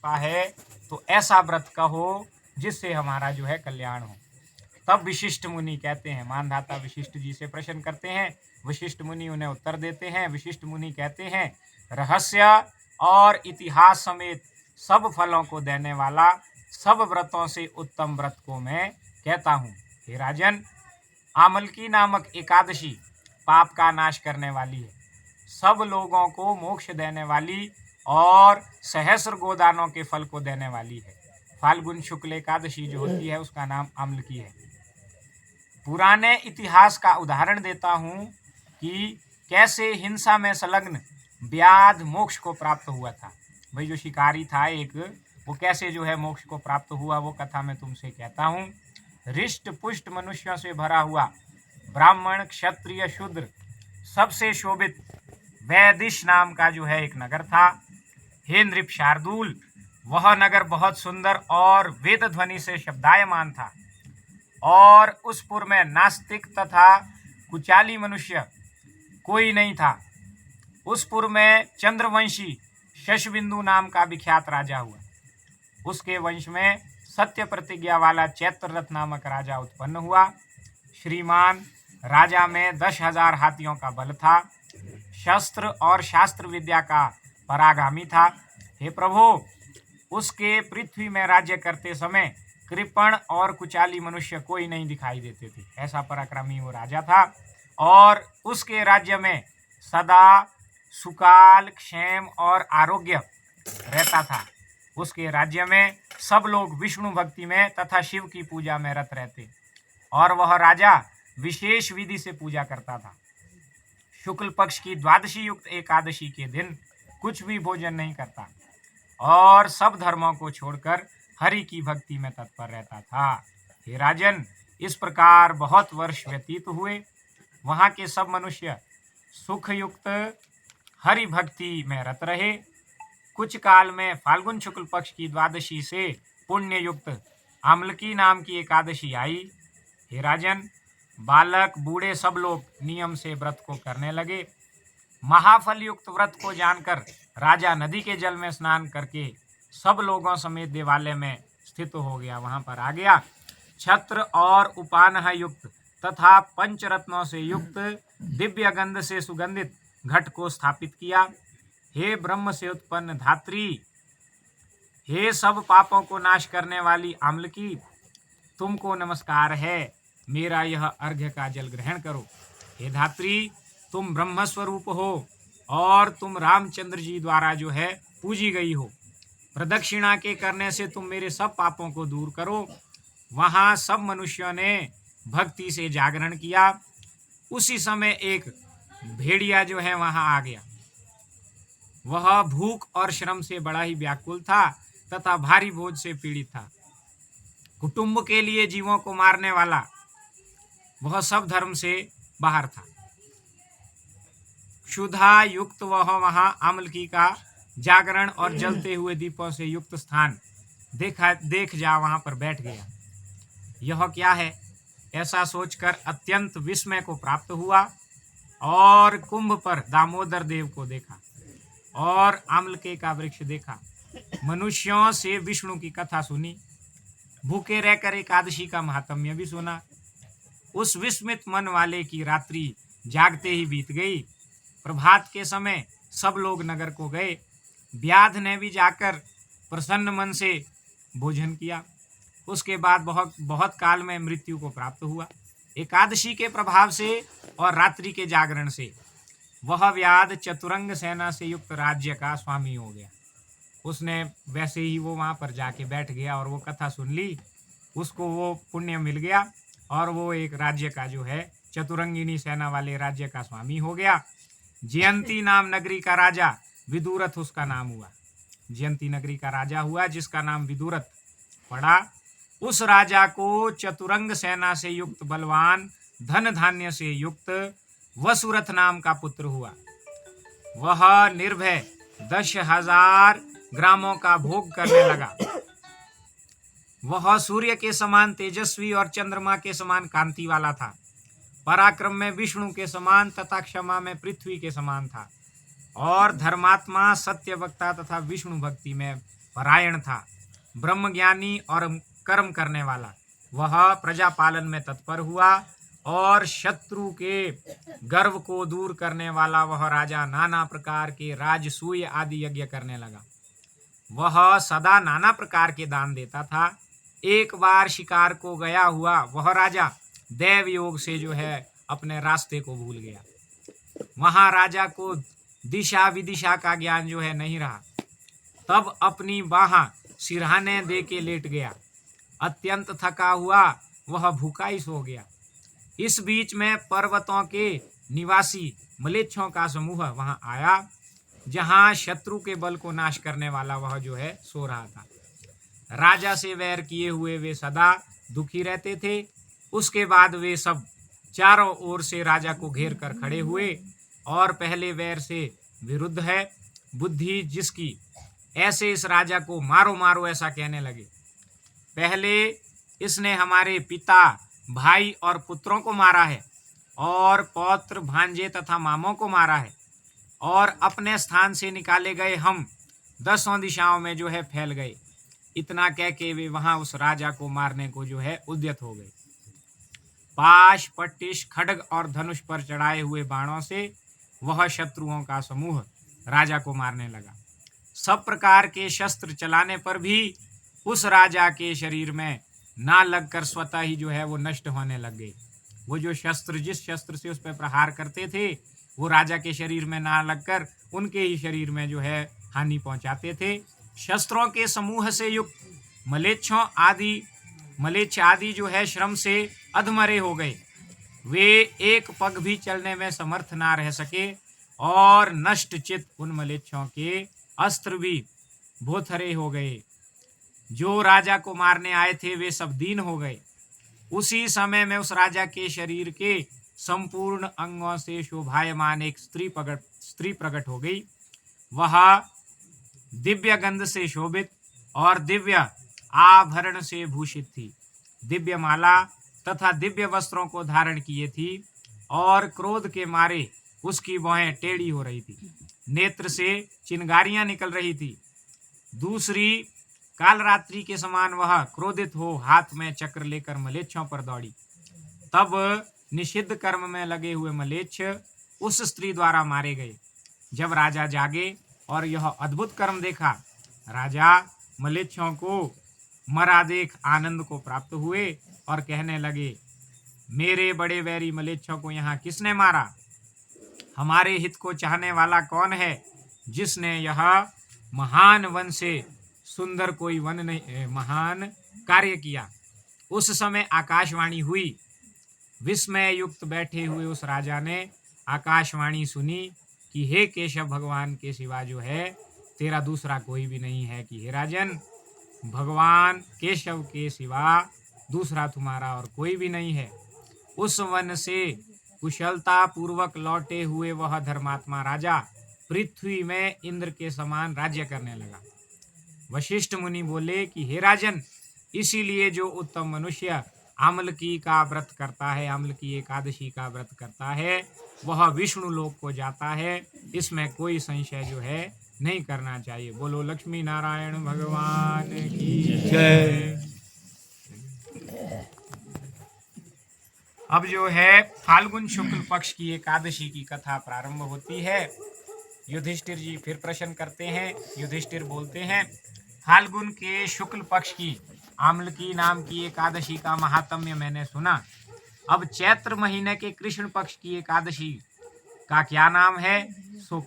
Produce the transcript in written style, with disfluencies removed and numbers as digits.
आवश्यकता है तो ऐसा व्रत कहो जिससे हमारा जो है कल्याण हो। तब विशिष्ट मुनि कहते हैं, मानधाता विशिष्ट जी से प्रश्न करते हैं, विशिष्ट मुनि उन्हें उत्तर देते हैं। विशिष्ट मुनि कहते हैं, रहस्य और इतिहास समेत सब फलों को देने वाला सब व्रतों से उत्तम व्रत को मैं कहता हूँ। हे राजन, आमलकी नामक एकादशी पाप का नाश करने वाली है, सब लोगों को मोक्ष देने वाली और सहस्र गोदानों के फल को देने वाली है। फाल्गुन शुक्ल एकादशी जो होती है उसका नाम आमलकी है। पुराने इतिहास का उदाहरण देता हूँ कि कैसे हिंसा में संलग्न व्याध मोक्ष को प्राप्त हुआ था। भाई जो शिकारी था एक, वो कैसे जो है मोक्ष को प्राप्त हुआ, वो कथा मैं तुमसे कहता हूँ। रिष्ट पुष्ट मनुष्यों से भरा हुआ ब्राह्मण क्षत्रिय शूद्र सबसे शोभित वैदिश नाम का जो है एक नगर था। हे नृप शार्दूल, वह नगर बहुत सुंदर और वेद ध्वनि से शब्दायमान था और उस पुर में नास्तिक तथा कुचाली मनुष्य कोई नहीं था। उस पुर में चंद्रवंशी शशबिंदु नाम का विख्यात राजा हुआ। उसके वंश में सत्य प्रतिज्ञा वाला चैत्ररथ नामक राजा उत्पन्न हुआ। श्रीमान राजा में 10,000 हाथियों का बल था, शस्त्र और शास्त्र विद्या का परागामी था। हे प्रभु, उसके पृथ्वी में राज्य करते समय कृपण और कुचाली मनुष्य कोई नहीं दिखाई देते थे। ऐसा पराक्रमी वो राजा था और उसके राज्य में सदा सुकाल क्षेम और आरोग्य रहता था। उसके राज्य में सब लोग विष्णु भक्ति में तथा शिव की पूजा में रत रहते और वह राजा विशेष विधि से पूजा करता था। शुक्ल पक्ष की द्वादशी युक्त एकादशी के दिन कुछ भी भोजन नहीं करता और सब धर्मों को छोड़कर हरि की भक्ति में तत्पर रहता था। हे राजन, इस प्रकार बहुत वर्ष व्यतीत हुए। वहाँ के सब मनुष्य सुख युक्त हरि भक्ति में रत रहे। कुछ काल में फाल्गुन शुक्ल पक्ष की द्वादशी से पुण्य युक्त आमलकी नाम की एकादशी आई। हे राजन, बालक बूढ़े सब लोग नियम से व्रत को करने लगे। महाफल युक्त व्रत को जानकर राजा नदी के जल में स्नान करके सब लोगों समेत देवालय में स्थित हो गया, वहां पर आ गया। छत्र और उपानह युक्त तथा पंचरत्नों से युक्त दिव्य गंध से सुगंधित घट को स्थापित किया। हे ब्रह्म से उत्पन्न धात्री, हे सब पापों को नाश करने वाली आमलकी, तुमको नमस्कार है। मेरा यह अर्घ्य का जल ग्रहण करो। हे धात्री, तुम ब्रह्म स्वरूप हो और तुम रामचंद्र जी द्वारा जो है पूजी गई हो। प्रदक्षिणा के करने से तुम मेरे सब पापों को दूर करो। वहाँ सब मनुष्यों ने भक्ति से जागरण किया। उसी समय एक भेड़िया जो है वहाँ आ गया। वह भूख और श्रम से बड़ा ही व्याकुल था तथा भारी बोझ से पीड़ित था। कुटुंब के लिए जीवों को मारने वाला वह सब धर्म से बाहर था। क्षुधा युक्त वह वहां आमलकी का जागरण और जलते हुए दीपों से युक्त स्थान देख जा वहां पर बैठ गया। यह क्या है, ऐसा सोचकर अत्यंत विस्मय को प्राप्त हुआ और कुंभ पर दामोदर देव को देखा और आमलके का वृक्ष देखा। मनुष्यों से विष्णु की कथा सुनी, भूखे रहकर एकादशी का महात्म्य भी सुना। उस विस्मित मन वाले की रात्रि जागते ही बीत गई। प्रभात के समय सब लोग नगर को गए। व्याध ने भी जाकर प्रसन्न मन से भोजन किया। उसके बाद बहुत काल में मृत्यु को प्राप्त हुआ। एकादशी के प्रभाव से और रात्रि के जागरण से वह व्याध चतुरंग सेना से युक्त राज्य का स्वामी हो गया। उसने वैसे ही वो वहाँ पर जाके बैठ गया और वो कथा सुन ली। उसको वो पुण्य मिल गया और वो एक राज्य का जो है चतुरंगिनी सेना वाले राज्य का स्वामी हो गया। जयंती नाम नगरी का राजा विदुरथ उसका नाम हुआ। जयंती नगरी का राजा हुआ जिसका नाम विदुरथ पड़ा। उस राजा को चतुरंग सेना से युक्त बलवान धन धान्य से युक्त वसुरथ नाम का पुत्र हुआ। वह निर्भय 10,000 ग्रामों का भोग करने लगा। वह सूर्य के समान तेजस्वी और चंद्रमा के समान कांति वाला था। पराक्रम में विष्णु के समान तथा क्षमा में पृथ्वी के समान था और धर्मात्मा, सत्यवक्ता तथा विष्णु भक्ति में परायण था, ब्रह्मज्ञानी और कर्म करने वाला। वह प्रजा पालन में तत्पर हुआ और शत्रु के गर्व को दूर करने वाला वह राजा नाना प्रकार के राजसूय आदि यज्ञ करने लगा। वह सदा नाना प्रकार के दान देता था। एक बार शिकार को गया हुआ वह राजा दैव योग से जो है अपने रास्ते को भूल गया। वहां राजा को दिशा विदिशा का ज्ञान जो है नहीं रहा। तब अपनी बाह सिरहाने दे के लेट गया। अत्यंत थका हुआ वह भूखा ही सो गया। इस बीच में पर्वतों के निवासी मलेच्छों का समूह वहां आया, जहां शत्रु के बल को नाश करने वाला वह जो है सो रहा था। राजा से वैर किए हुए वे सदा दुखी रहते थे। उसके बाद वे सब चारों ओर से राजा को घेर कर खड़े हुए और पहले वैर से विरुद्ध है बुद्धि जिसकी, ऐसे इस राजा को मारो मारो ऐसा कहने लगे। पहले इसने हमारे पिता, भाई और पुत्रों को मारा है और पौत्र, भांजे तथा मामों को मारा है, और अपने स्थान से निकाले गए हम 10 दिशाओं में जो है फैल गए। इतना कह के वे वहां उस राजा को मारने को जो है उद्यत हो गए। पाश, पट्टिश, खड्ग और धनुष पर चढ़ाए हुए बाणों से वह शत्रुओं का समूह राजा को मारने लगा। सब प्रकार के शस्त्र चलाने पर भी उस राजा के शरीर में ना लगकर स्वतः ही जो है वो नष्ट होने लग गए। वो जो शस्त्र जिस शस्त्र से उस पर प्रहार करते थे वो राजा के शरीर में ना लगकर उनके ही शरीर में जो है हानि पहुंचाते थे। शस्त्रों के समूह से युक्त मलेच्छ आदि जो है श्रम से अधमरे हो गए। वे एक पग भी चलने में समर्थ ना रह सके और नष्ट चित उन मलेच्छों के अस्त्र भी भोथरे हो गए। जो राजा को मारने आए थे वे सब दीन हो गए। उसी समय में उस राजा के शरीर के संपूर्ण अंगों से शोभायमान एक स्त्री प्रकट हो गई। वह दिव्य गंध से शोभित और दिव्य आभरण से भूषित थी। दिव्य माला तथा दिव्य वस्त्रों को धारण किए थी और क्रोध के मारे उसकी भौहें टेढ़ी हो रही थी। नेत्र से चिंगारियां निकल रही थी। दूसरी काल रात्रि के समान वह क्रोधित हो हाथ में चक्र लेकर मलेच्छों पर दौड़ी। तब निषिद्ध कर्म में लगे हुए मलेच्छ उस स्त्री द्वारा मारे गए। जब राजा जागे और यह अद्भुत कर्म देखा, राजा मलेच्छों को मरा देख आनंद को प्राप्त हुए और कहने लगे, मेरे बड़े वैरी मलेच्छों को यहाँ किसने मारा? हमारे हित को चाहने वाला कौन है जिसने यह महान वन से सुंदर कोई वन नहीं महान कार्य किया? उस समय आकाशवाणी हुई। विस्मय युक्त बैठे हुए उस राजा ने आकाशवाणी सुनी कि हे केशव, भगवान के सिवा जो है तेरा दूसरा कोई भी नहीं है, कि हे राजन, भगवान केशव के सिवा दूसरा तुम्हारा और कोई भी नहीं है। उस वन से कुशलता पूर्वक लौटे हुए वह धर्मात्मा राजा पृथ्वी में इंद्र के समान राज्य करने लगा। वशिष्ठ मुनि बोले कि हे राजन, इसीलिए जो उत्तम मनुष्य आमलकी का व्रत करता है, आमलकी एकादशी का व्रत करता है, वह विष्णु लोक को जाता है। इसमें कोई संशय जो है नहीं करना चाहिए। बोलो लक्ष्मी नारायण भगवान की जय। अब जो है फाल्गुन शुक्ल पक्ष की एकादशी की कथा प्रारंभ होती है। युधिष्ठिर जी फिर प्रश्न करते हैं। युधिष्ठिर बोलते हैं, फाल्गुन के शुक्ल पक्ष की आमलकी नाम की एकादशी का महात्म्य मैंने सुना। अब चैत्र महीने के कृष्ण पक्ष की एकादशी का क्या नाम है, सो